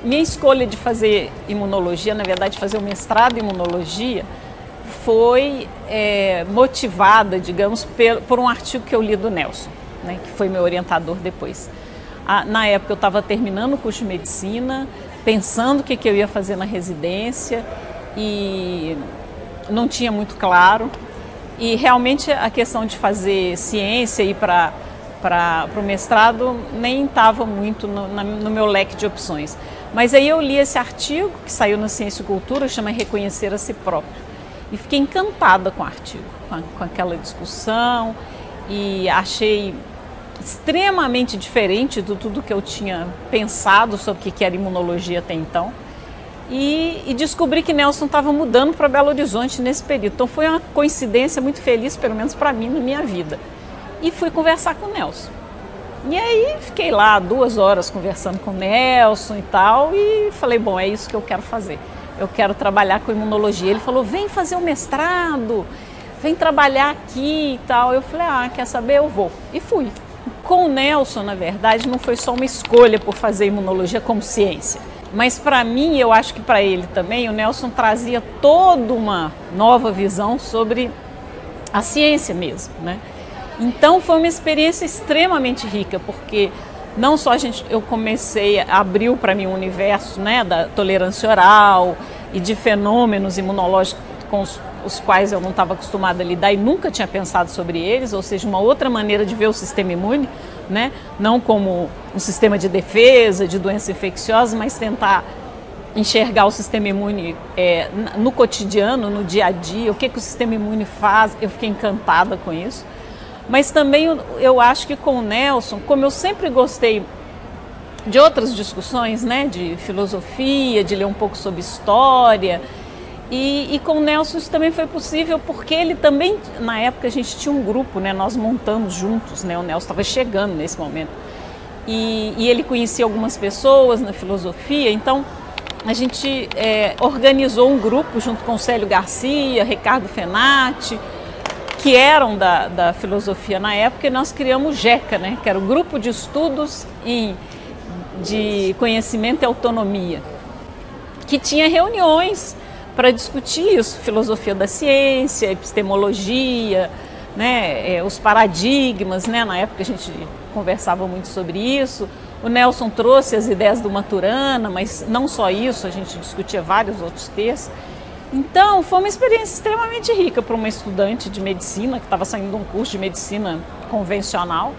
minha escolha de fazer imunologia, na verdade fazer o mestrado em imunologia, foi motivada, digamos, por um artigo que eu li do Nelson, né, que foi meu orientador depois. Na época eu estava terminando o curso de medicina, pensando o que eu ia fazer na residência e não tinha muito claro. E realmente a questão de fazer ciência e ir para o mestrado nem estava muito no meu leque de opções. Mas aí eu li esse artigo que saiu na Ciência e Cultura, chama Reconhecer a Si Próprio. E fiquei encantada com o artigo, com aquela discussão, e achei extremamente diferente de tudo que eu tinha pensado sobre o que era imunologia até então. E descobri que Nelson estava mudando para Belo Horizonte nesse período. Então foi uma coincidência muito feliz, pelo menos para mim, na minha vida. E fui conversar com o Nelson. E aí fiquei lá 2 horas conversando com o Nelson e tal, e falei, bom, é isso que eu quero fazer. Eu quero trabalhar com imunologia. Ele falou, vem fazer o mestrado, vem trabalhar aqui e tal. Eu falei, quer saber? Eu vou. E fui. Com o Nelson, na verdade, não foi só uma escolha por fazer imunologia como ciência. Mas para mim, eu acho que para ele também, o Nelson trazia toda uma nova visão sobre a ciência mesmo, né? Então foi uma experiência extremamente rica, porque não só eu comecei, abriu para mim um universo, né, da tolerância oral e de fenômenos imunológicos com os quais eu não estava acostumada a lidar e nunca tinha pensado sobre eles, ou seja, uma outra maneira de ver o sistema imune, né, não como um sistema de defesa, de doença infecciosa, mas tentar enxergar o sistema imune no cotidiano, no dia a dia, o que o sistema imune faz. Eu fiquei encantada com isso. Mas também eu acho que com o Nelson, como eu sempre gostei de outras discussões, né, de filosofia, de ler um pouco sobre história, e com o Nelson isso também foi possível porque ele também, na época a gente tinha um grupo, né, nós montamos juntos, né, o Nelson estava chegando nesse momento, e ele conhecia algumas pessoas na filosofia, então a gente organizou um grupo junto com o Célio Garcia, Ricardo Fenati, que eram da filosofia na época, e nós criamos o GECA, né, que era o Grupo de Estudos de Conhecimento e Autonomia, que tinha reuniões para discutir isso, filosofia da ciência, epistemologia, né, os paradigmas, né, na época a gente conversava muito sobre isso. O Nelson trouxe as ideias do Maturana, mas não só isso, a gente discutia vários outros textos. Então, foi uma experiência extremamente rica para uma estudante de medicina, que estava saindo de um curso de medicina convencional.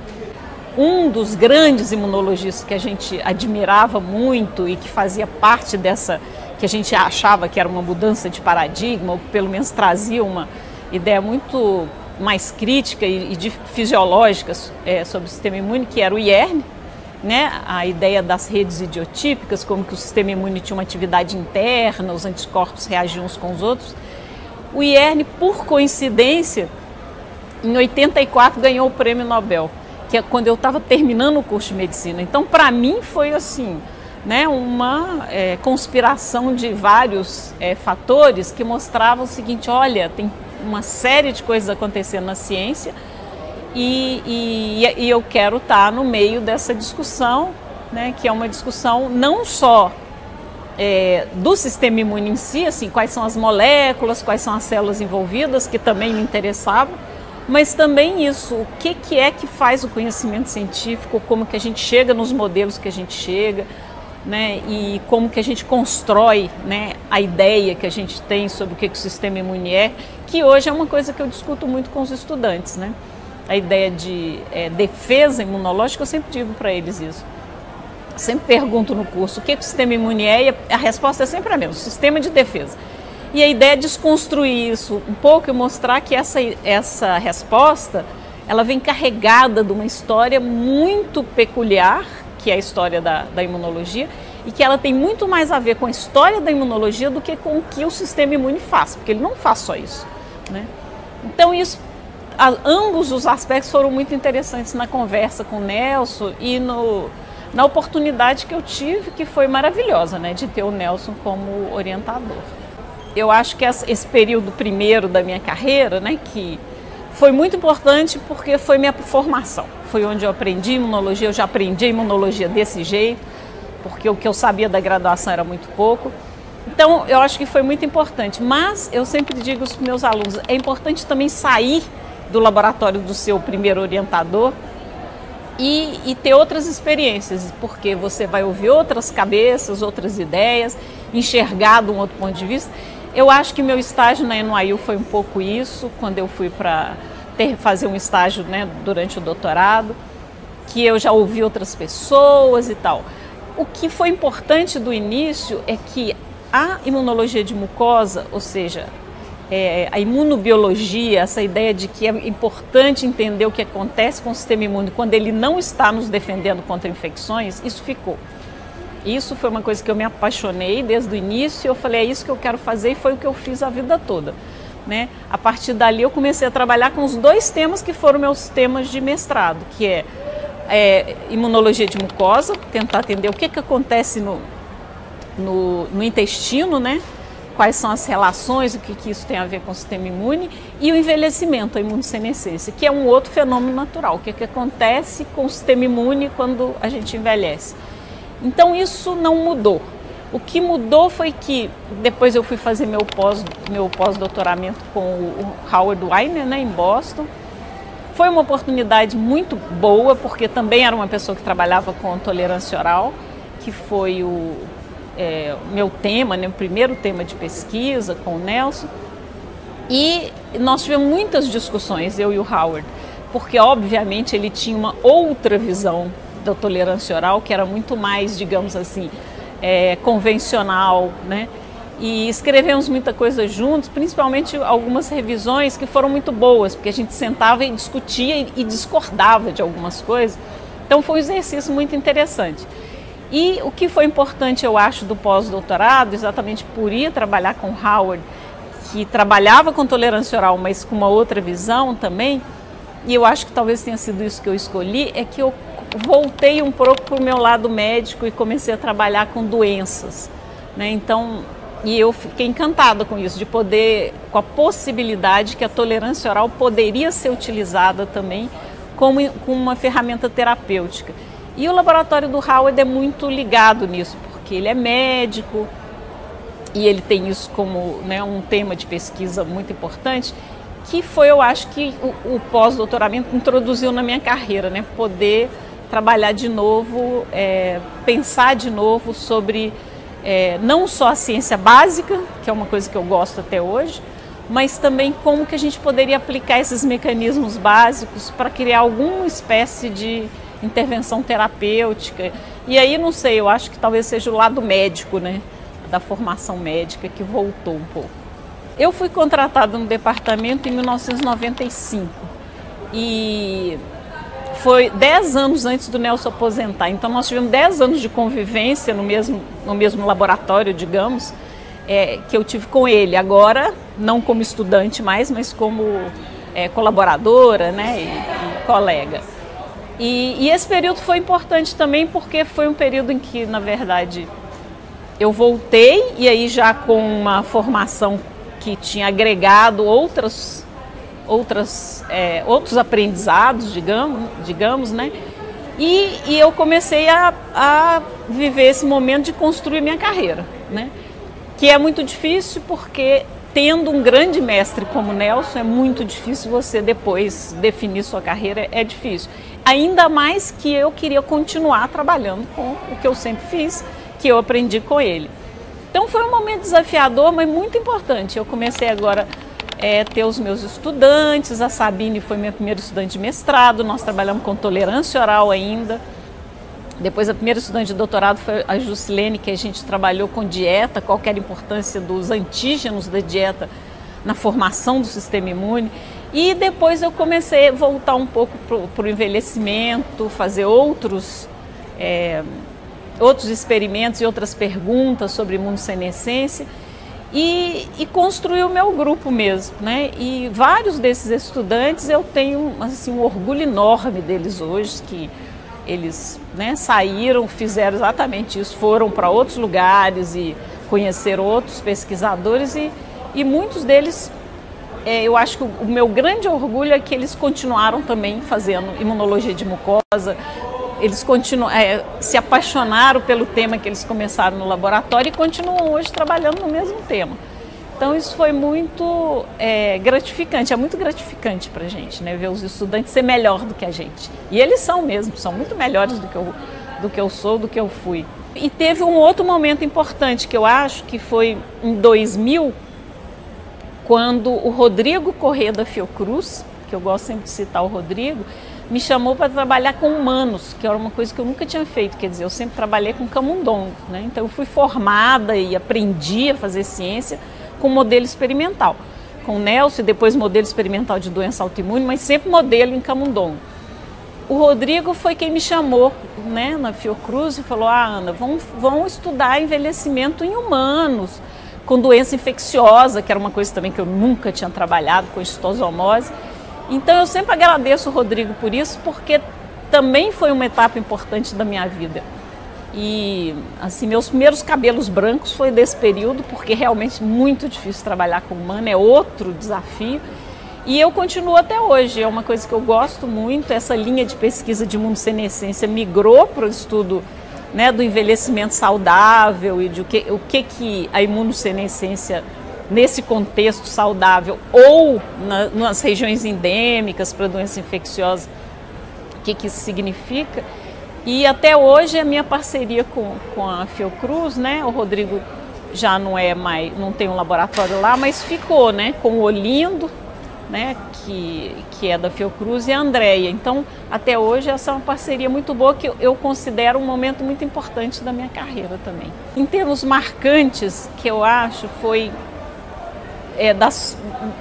Um dos grandes imunologistas que a gente admirava muito e que fazia parte dessa, que a gente achava que era uma mudança de paradigma, ou pelo menos trazia uma ideia muito mais crítica e fisiológica sobre o sistema imune, que era o IERN, né, a ideia das redes idiotípicas, como que o sistema imune tinha uma atividade interna, os anticorpos reagiam uns com os outros. O IERN, por coincidência, em 84 ganhou o Prêmio Nobel, que é quando eu estava terminando o curso de medicina. Então, para mim, foi assim, né, uma conspiração de vários fatores que mostravam o seguinte, olha, tem uma série de coisas acontecendo na ciência, e eu quero estar no meio dessa discussão, né, que é uma discussão não só do sistema imune em si, assim, quais são as moléculas, quais são as células envolvidas, que também me interessavam, mas também isso, o que é que faz o conhecimento científico, como que a gente chega nos modelos que a gente chega, né, e como que a gente constrói, né, a ideia que a gente tem sobre o que o sistema imune é, que hoje é uma coisa que eu discuto muito com os estudantes, né? A ideia de defesa imunológica, eu sempre digo para eles isso. Sempre pergunto no curso o que o sistema imune é, e a resposta é sempre a mesma, sistema de defesa. E a ideia é desconstruir isso um pouco e mostrar que essa resposta, ela vem carregada de uma história muito peculiar, que é a história da imunologia, e que ela tem muito mais a ver com a história da imunologia do que com o que o sistema imune faz, porque ele não faz só isso, né? Então isso, ambos os aspectos foram muito interessantes na conversa com o Nelson e na oportunidade que eu tive, que foi maravilhosa, né, de ter o Nelson como orientador. Eu acho que esse período primeiro da minha carreira, né, que foi muito importante porque foi minha formação. Foi onde eu aprendi imunologia, eu já aprendi a imunologia desse jeito, porque o que eu sabia da graduação era muito pouco. Então, eu acho que foi muito importante, mas eu sempre digo aos meus alunos, é importante também sair do laboratório do seu primeiro orientador e ter outras experiências, porque você vai ouvir outras cabeças, outras ideias, enxergar de um outro ponto de vista. Eu acho que meu estágio na NYU foi um pouco isso, quando eu fui para fazer um estágio, né, durante o doutorado, que eu já ouvi outras pessoas e tal. O que foi importante do início é que a imunologia de mucosa, ou seja, a imunobiologia, essa ideia de que é importante entender o que acontece com o sistema imune quando ele não está nos defendendo contra infecções, isso ficou. Isso foi uma coisa que eu me apaixonei desde o início, eu falei, é isso que eu quero fazer, e foi o que eu fiz a vida toda, né? A partir dali eu comecei a trabalhar com os dois temas que foram meus temas de mestrado, que é imunologia de mucosa, tentar entender o que acontece no intestino, né? Quais são as relações, o que isso tem a ver com o sistema imune, e o envelhecimento, a imunossenescência, que é um outro fenômeno natural, o que acontece com o sistema imune quando a gente envelhece. Então isso não mudou. O que mudou foi que depois eu fui fazer meu pós-doutoramento com o Howard Weiner, né, em Boston. Foi uma oportunidade muito boa, porque também era uma pessoa que trabalhava com tolerância oral, que foi o meu tema, né, o primeiro tema de pesquisa com o Nelson. E nós tivemos muitas discussões, eu e o Howard, porque obviamente ele tinha uma outra visão da tolerância oral, que era muito mais, digamos assim, convencional, né? E escrevemos muita coisa juntos, principalmente algumas revisões que foram muito boas, porque a gente sentava e discutia e discordava de algumas coisas. Então foi um exercício muito interessante. E o que foi importante, eu acho, do pós-doutorado, exatamente por ir trabalhar com Howard, que trabalhava com tolerância oral, mas com uma outra visão também, e eu acho que talvez tenha sido isso que eu escolhi, é que eu voltei um pouco para o meu lado médico e comecei a trabalhar com doenças, né? Então, e eu fiquei encantada com isso, de poder, com a possibilidade que a tolerância oral poderia ser utilizada também como uma ferramenta terapêutica. E o laboratório do Howard é muito ligado nisso, porque ele é médico e ele tem isso como, né, um tema de pesquisa muito importante, que foi, eu acho, que o pós-doutoramento introduziu na minha carreira, né, poder trabalhar de novo, pensar de novo sobre não só a ciência básica, que é uma coisa que eu gosto até hoje, mas também como que a gente poderia aplicar esses mecanismos básicos para criar alguma espécie de intervenção terapêutica. E aí, não sei, eu acho que talvez seja o lado médico, né, da formação médica que voltou um pouco. Eu fui contratada no departamento em 1995 e foi 10 anos antes do Nelson aposentar. Então nós tivemos 10 anos de convivência no mesmo laboratório, digamos, que eu tive com ele. Agora, não como estudante mais, mas como colaboradora, né, e colega. E esse período foi importante também porque foi um período em que, na verdade, eu voltei e aí já com uma formação que tinha agregado outros aprendizados, digamos, né? E eu comecei a viver esse momento de construir minha carreira, né? Que é muito difícil porque, tendo um grande mestre como Nelson, é muito difícil você depois definir sua carreira, é difícil. Ainda mais que eu queria continuar trabalhando com o que eu sempre fiz, que eu aprendi com ele. Então foi um momento desafiador, mas muito importante. Eu comecei agora a ter os meus estudantes, a Sabine foi minha primeira estudante de mestrado, nós trabalhamos com tolerância oral ainda. Depois a primeira estudante de doutorado foi a Jusilene, que a gente trabalhou com dieta, qual que era a importância dos antígenos da dieta na formação do sistema imune. E depois eu comecei a voltar um pouco para o envelhecimento, fazer outros experimentos e outras perguntas sobre imunossenescência e construir o meu grupo mesmo, né? E vários desses estudantes eu tenho assim, um orgulho enorme deles hoje, que eles, né, saíram, fizeram exatamente isso, foram para outros lugares e conheceram outros pesquisadores e muitos deles, eu acho que o meu grande orgulho é que eles continuaram também fazendo imunologia de mucosa, eles continuam, se apaixonaram pelo tema que eles começaram no laboratório e continuam hoje trabalhando no mesmo tema. Então isso foi muito gratificante, é muito gratificante para a gente, né, ver os estudantes ser melhor do que a gente. E eles são mesmo, são muito melhores do que eu sou, do que eu fui. E teve um outro momento importante que eu acho que foi em 2000, quando o Rodrigo Corrêa da Fiocruz, que eu gosto sempre de citar o Rodrigo, me chamou para trabalhar com humanos, que era uma coisa que eu nunca tinha feito, quer dizer, eu sempre trabalhei com camundongo, né? Então eu fui formada e aprendi a fazer ciência com modelo experimental, com o Nelson e depois modelo experimental de doença autoimune, mas sempre modelo em camundongo. O Rodrigo foi quem me chamou, né, na Fiocruz e falou: Ana, vamos estudar envelhecimento em humanos, com doença infecciosa, que era uma coisa também que eu nunca tinha trabalhado, com histosomose. Então eu sempre agradeço o Rodrigo por isso, porque também foi uma etapa importante da minha vida. E assim, meus primeiros cabelos brancos foi desse período, porque realmente muito difícil trabalhar com humano, é outro desafio. E eu continuo até hoje, é uma coisa que eu gosto muito, essa linha de pesquisa de imunossenescência migrou para o estudo, né, do envelhecimento saudável e de o que a imunossenescência nesse contexto saudável ou nas regiões endêmicas para doença infecciosa, o que isso significa. E até hoje a minha parceria com a Fiocruz, né, o Rodrigo já não tem um laboratório lá, mas ficou, né, com o Olindo, né, que é da Fiocruz, e a Andréia. Então, até hoje, essa é uma parceria muito boa que eu considero um momento muito importante da minha carreira também. Em termos marcantes, que eu acho foi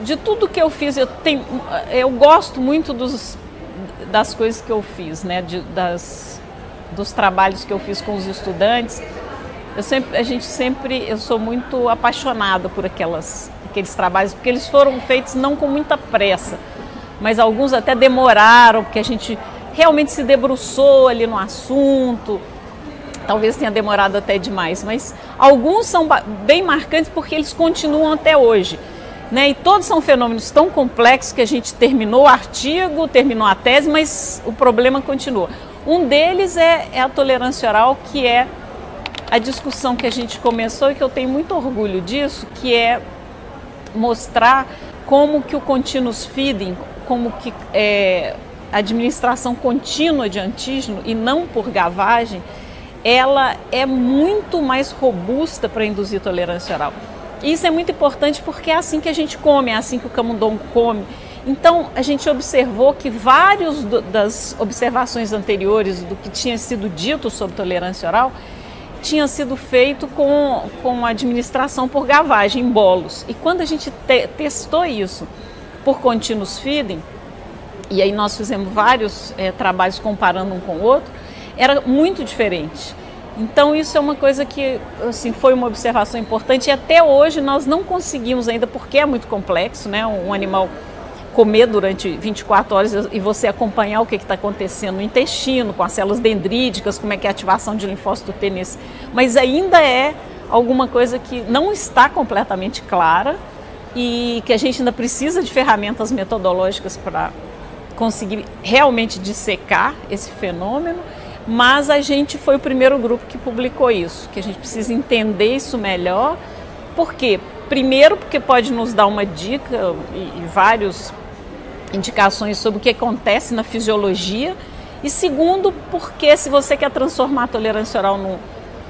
de tudo que eu fiz, eu gosto muito das coisas que eu fiz, né, dos trabalhos que eu fiz com os estudantes. Eu sou muito apaixonada por aqueles trabalhos, porque eles foram feitos não com muita pressa, mas alguns até demoraram, porque a gente realmente se debruçou ali no assunto, talvez tenha demorado até demais, mas alguns são bem marcantes porque eles continuam até hoje, né? E todos são fenômenos tão complexos que a gente terminou o artigo, terminou a tese, mas o problema continua. Um deles é a tolerância oral, que é a discussão que a gente começou e que eu tenho muito orgulho disso, que é mostrar como que o continuous feeding, como que a administração contínua de antígeno e não por gavagem, ela é muito mais robusta para induzir tolerância oral. E isso é muito importante porque é assim que a gente come, é assim que o camundongo come. Então, a gente observou que vários das observações anteriores do que tinha sido dito sobre tolerância oral tinha sido feito com a administração por gavagem, em bolos. E quando a gente testou isso por continuous feeding, e aí nós fizemos vários trabalhos comparando um com o outro, era muito diferente. Então isso é uma coisa que assim, foi uma observação importante e até hoje nós não conseguimos ainda, porque é muito complexo, né? Um animal comer durante 24 horas e você acompanhar o que está acontecendo no intestino, com as células dendríticas, como é que é a ativação de linfócito T nesse. Mas ainda é alguma coisa que não está completamente clara e que a gente ainda precisa de ferramentas metodológicas para conseguir realmente dissecar esse fenômeno, mas a gente foi o primeiro grupo que publicou isso, que a gente precisa entender isso melhor. Por quê? Primeiro, porque pode nos dar uma dica e várias indicações sobre o que acontece na fisiologia. E segundo, porque se você quer transformar a tolerância oral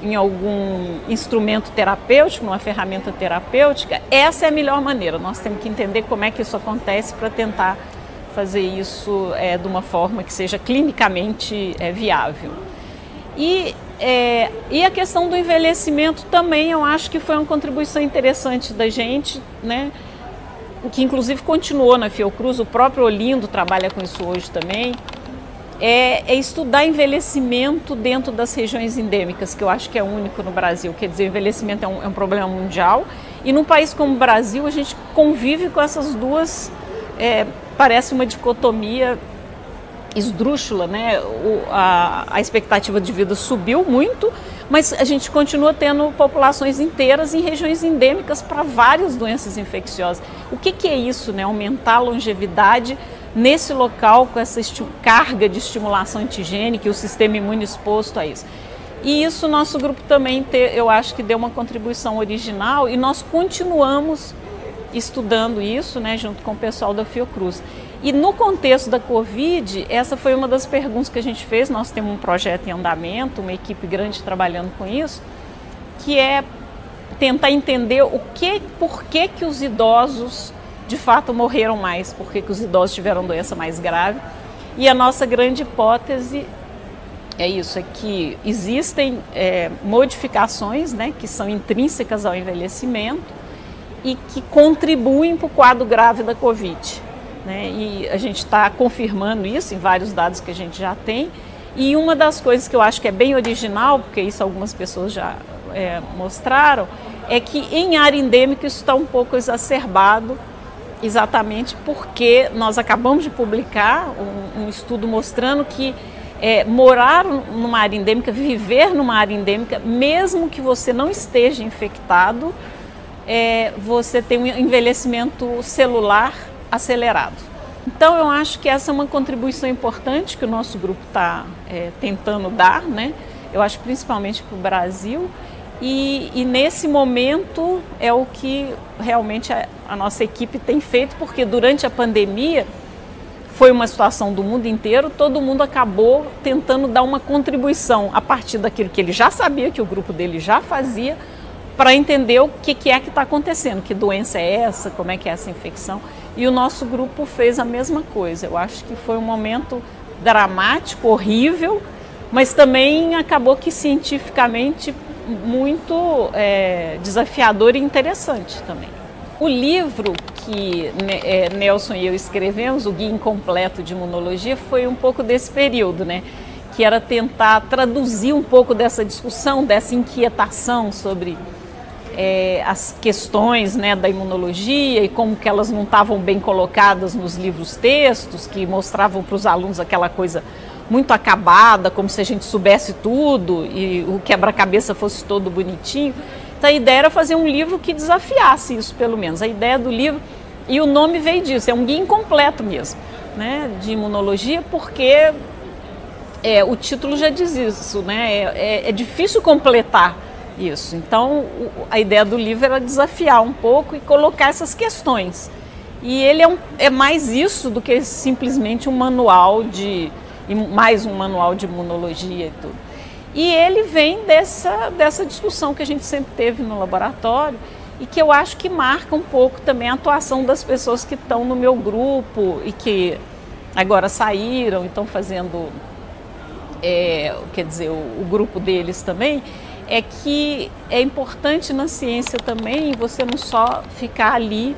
em algum instrumento terapêutico, numa ferramenta terapêutica, essa é a melhor maneira. Nós temos que entender como é que isso acontece para tentar fazer isso de uma forma que seja clinicamente viável. E a questão do envelhecimento também eu acho que foi uma contribuição interessante da gente, né? Que inclusive continuou na Fiocruz, o próprio Olindo trabalha com isso hoje também, é estudar envelhecimento dentro das regiões endêmicas, que eu acho que é único no Brasil. Quer dizer, o envelhecimento é um problema mundial e num país como o Brasil a gente convive com essas duas, parece uma dicotomia esdrúxula, né? A expectativa de vida subiu muito, mas a gente continua tendo populações inteiras em regiões endêmicas para várias doenças infecciosas. O que é isso, né? Aumentar a longevidade nesse local com essa carga de estimulação antigênica e o sistema imune exposto a isso. E isso nosso grupo também, eu acho que deu uma contribuição original e nós continuamos estudando isso, né, junto com o pessoal da Fiocruz. E no contexto da Covid, essa foi uma das perguntas que a gente fez. Nós temos um projeto em andamento, uma equipe grande trabalhando com isso, que é tentar entender por que os idosos de fato morreram mais, por que os idosos tiveram doença mais grave. E a nossa grande hipótese é isso, é que existem modificações, né, que são intrínsecas ao envelhecimento e que contribuem para o quadro grave da Covid. Né? E a gente está confirmando isso em vários dados que a gente já tem. E uma das coisas que eu acho que é bem original, porque isso algumas pessoas já mostraram, é que em área endêmica isso está um pouco exacerbado, exatamente porque nós acabamos de publicar um estudo mostrando que morar numa área endêmica, viver numa área endêmica, mesmo que você não esteja infectado, você tem um envelhecimento celular acelerado. Então eu acho que essa é uma contribuição importante que o nosso grupo está tentando dar, né? Eu acho principalmente para o Brasil e nesse momento é o que realmente a nossa equipe tem feito, porque durante a pandemia foi uma situação do mundo inteiro, todo mundo acabou tentando dar uma contribuição a partir daquilo que ele já sabia, que o grupo dele já fazia, para entender o que é que está acontecendo, que doença é essa, como é que é essa infecção. E o nosso grupo fez a mesma coisa. Eu acho que foi um momento dramático, horrível, mas também acabou que cientificamente muito desafiador e interessante também. O livro que Nelson e eu escrevemos, o Guia Incompleto de Imunologia, foi um pouco desse período, né? Que era tentar traduzir um pouco dessa discussão, dessa inquietação sobre as questões, né, da imunologia e como que elas não estavam bem colocadas nos livros textos, que mostravam para os alunos aquela coisa muito acabada, como se a gente soubesse tudo e o quebra-cabeça fosse todo bonitinho. Então a ideia era fazer um livro que desafiasse isso, pelo menos. A ideia do livro, e o nome veio disso, é um guia incompleto mesmo, né, de imunologia, porque o título já diz isso, né, é difícil completar isso. Então a ideia do livro era desafiar um pouco e colocar essas questões. E ele é mais isso do que simplesmente um manual mais um manual de imunologia e tudo. E ele vem dessa discussão que a gente sempre teve no laboratório e que eu acho que marca um pouco também a atuação das pessoas que estão no meu grupo e que agora saíram e estão fazendo, quer dizer, o grupo deles também, é que é importante na ciência também você não só ficar ali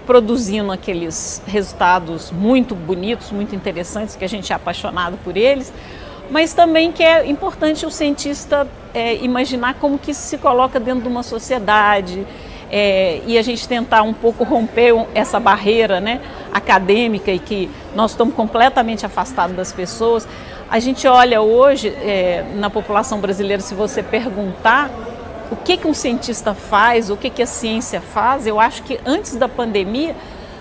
produzindo aqueles resultados muito bonitos, muito interessantes, que a gente é apaixonado por eles, mas também que é importante o cientista imaginar como que isso se coloca dentro de uma sociedade e a gente tentar um pouco romper essa barreira, né, acadêmica, e que nós estamos completamente afastados das pessoas. A gente olha hoje na população brasileira, se você perguntar o que um cientista faz, o que a ciência faz, eu acho que antes da pandemia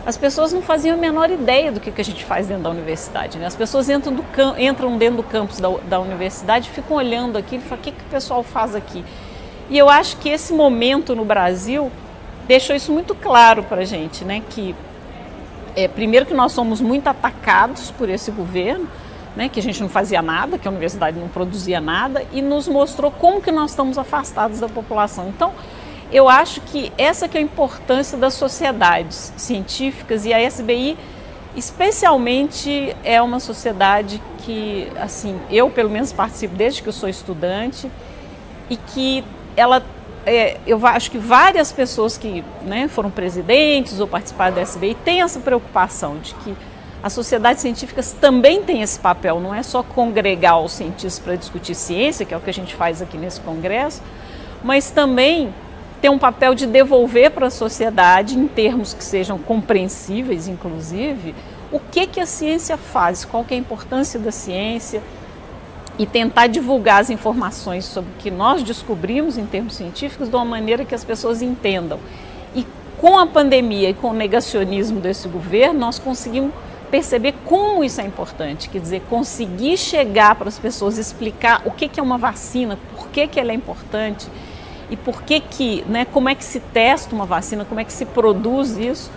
as pessoas não faziam a menor ideia do que a gente faz dentro da universidade, né? As pessoas entram dentro do campus da universidade, ficam olhando aquilo e falam, o que o pessoal faz aqui? E eu acho que esse momento no Brasil deixou isso muito claro para a gente, né? Que, primeiro que nós somos muito atacados por esse governo, né, que a gente não fazia nada, que a universidade não produzia nada, e nos mostrou como que nós estamos afastados da população. Então, eu acho que essa que é a importância das sociedades científicas, e a SBI especialmente é uma sociedade que, assim, eu pelo menos participo desde que eu sou estudante, e que ela, eu acho que várias pessoas que, né, foram presidentes ou participaram da SBI têm essa preocupação de que as sociedades científicas também têm esse papel, não é só congregar os cientistas para discutir ciência, que é o que a gente faz aqui nesse congresso, mas também tem um papel de devolver para a sociedade, em termos que sejam compreensíveis, inclusive, o que a ciência faz, qual que é a importância da ciência, e tentar divulgar as informações sobre o que nós descobrimos em termos científicos de uma maneira que as pessoas entendam. E com a pandemia e com o negacionismo desse governo, nós conseguimos perceber como isso é importante, quer dizer, conseguir chegar para as pessoas, explicar o que é uma vacina, por que ela é importante e por que, né, como é que se testa uma vacina, como é que se produz isso.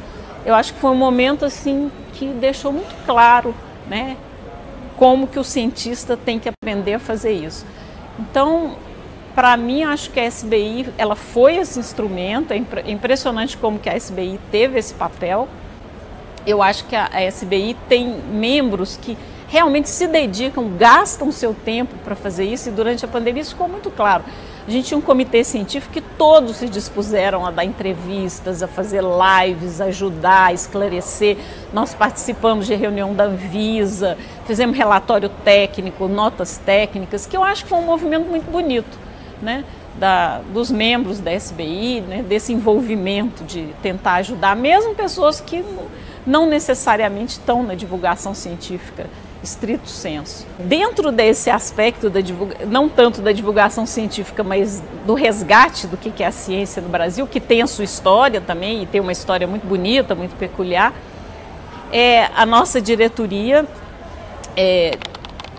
Eu acho que foi um momento assim que deixou muito claro, né, como que o cientista tem que aprender a fazer isso. Então, para mim, acho que a SBI ela foi esse instrumento, é impressionante como que a SBI teve esse papel. Eu acho que a SBI tem membros que realmente se dedicam, gastam seu tempo para fazer isso, e durante a pandemia isso ficou muito claro. A gente tinha um comitê científico que todos se dispuseram a dar entrevistas, a fazer lives, a ajudar, a esclarecer. Nós participamos de reunião da Anvisa, fizemos relatório técnico, notas técnicas, que eu acho que foi um movimento muito bonito, né? Dos membros da SBI, né? Desse envolvimento de tentar ajudar, mesmo pessoas que não necessariamente estão na divulgação científica estrito sensu. Dentro desse aspecto, não tanto da divulgação científica, mas do resgate do que é a ciência no Brasil, que tem a sua história também, e tem uma história muito bonita, muito peculiar, a nossa diretoria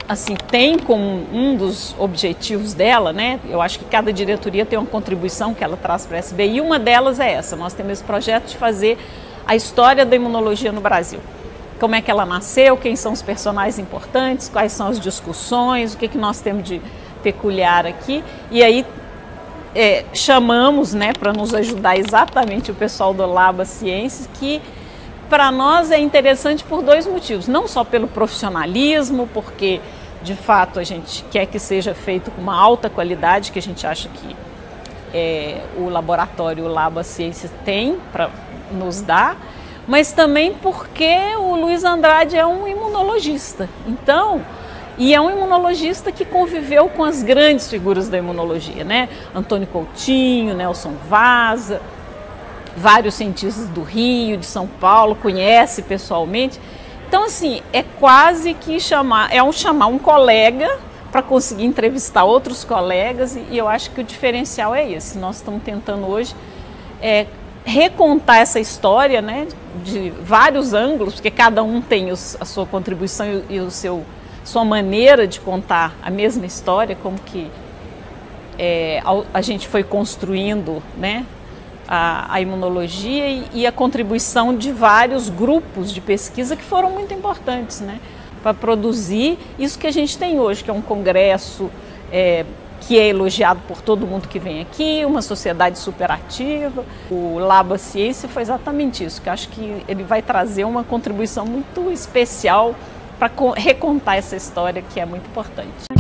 assim, tem como um dos objetivos dela, né? Eu acho que cada diretoria tem uma contribuição que ela traz para a SBI, e uma delas é essa. Nós temos esse projeto de fazer a história da imunologia no Brasil. Como é que ela nasceu, quem são os personagens importantes, quais são as discussões, o que nós temos de peculiar aqui. E aí chamamos, né, para nos ajudar exatamente o pessoal do Laba Ciências, que para nós é interessante por dois motivos. Não só pelo profissionalismo, porque de fato a gente quer que seja feito com uma alta qualidade, que a gente acha que o laboratório Laba Ciências tem para nos dar, mas também porque o Luiz Andrade é um imunologista. Então, e é um imunologista que conviveu com as grandes figuras da imunologia, né? Antônio Coutinho, Nelson Vaza, vários cientistas do Rio, de São Paulo, conhece pessoalmente. Então, assim, é quase que chamar um colega para conseguir entrevistar outros colegas, e eu acho que o diferencial é esse. Nós estamos tentando hoje recontar essa história, né, de vários ângulos, porque cada um tem a sua contribuição e sua maneira de contar a mesma história, como que a gente foi construindo, né, a imunologia e a contribuição de vários grupos de pesquisa que foram muito importantes, né, para produzir isso que a gente tem hoje, que é um congresso que é elogiado por todo mundo que vem aqui, uma sociedade superativa. O Laba Ciência foi exatamente isso, que eu acho que ele vai trazer uma contribuição muito especial para recontar essa história que é muito importante.